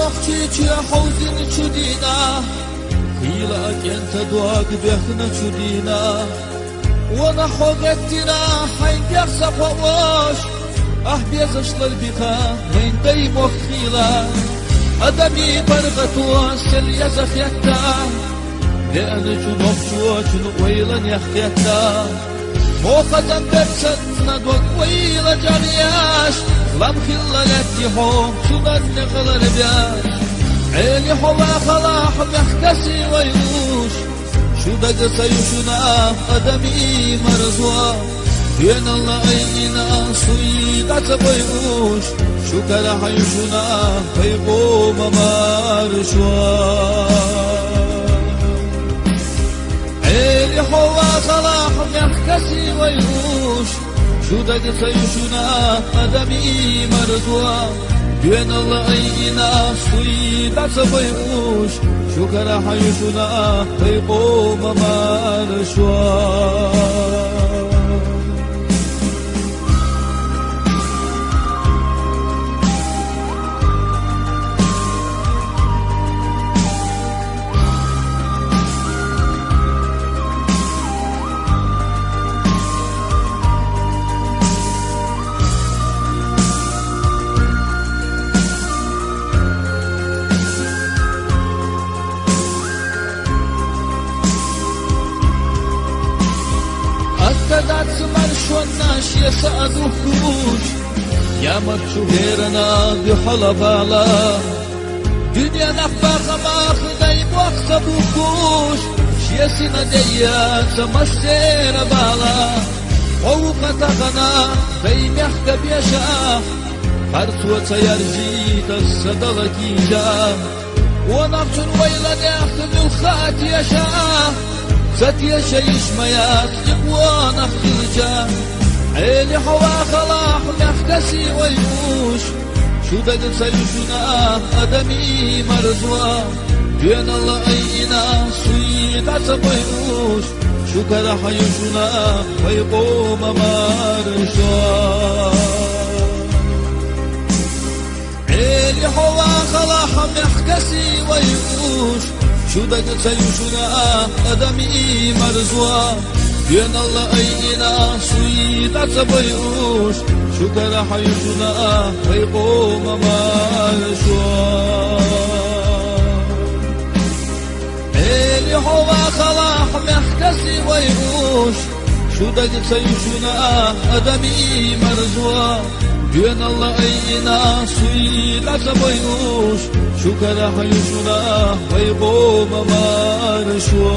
نحكي حوزن شدينا خيلك انت دواك بيخنا شدينا ونحوغتنا حين بيخسف ووش بيزش للبقاء من دي مخيلة أدمي برغتوا سل يزخيتا لأن جنوب شوش ويلا يخيتا موخزا برسن ندوك ويلا جرياش لم خلا لتيهم شنان نغلر بياش عيني حوا خلاح محكسي ويوش شو دق سيشنا أدمي مرزوا بين الله أينا سويدة بيوش شو كلا حيشنا بيقوم مارشوا عيني حوا خلاح محكسي ويوش شو دق سيشنا أدمي مرزوا بين الله أينا سويدة بيوش شو كلا حيشنا بيقوم مارشوا كذات مرشوناش يسألوكوش يا مرشو غيرنا بحلبالا دنيا نفاق ماخذي بوقتبوكوش شيسنا ديا سمشتير بالا ووقتغنا بين يحكب يشا فرسوة يرجيت الصدلكي جا ونفس ويلا يحكب الخات يشا ستي شيش ميات يقوانا خلجا عيني حوا خلاح محكسي ويوش شو دق سيشنا أدمي مرزوا بين الله أينا سويد عصبيوش شو كلا حيشنا ويقوم مارشوا عيني حوا خلاح محكسي ويوش شو دق سيشنا أدمي مرزوا بين الله أينا سويد عصبيوش شو كلا حيشنا ويقوم مارشوا اللي هو خلاح محكسي ويوش شو دق سيشنا أدمي مرزوا بين الله أينا سويد عصبيوش شو كلا حيشنا ويقوم مارشوا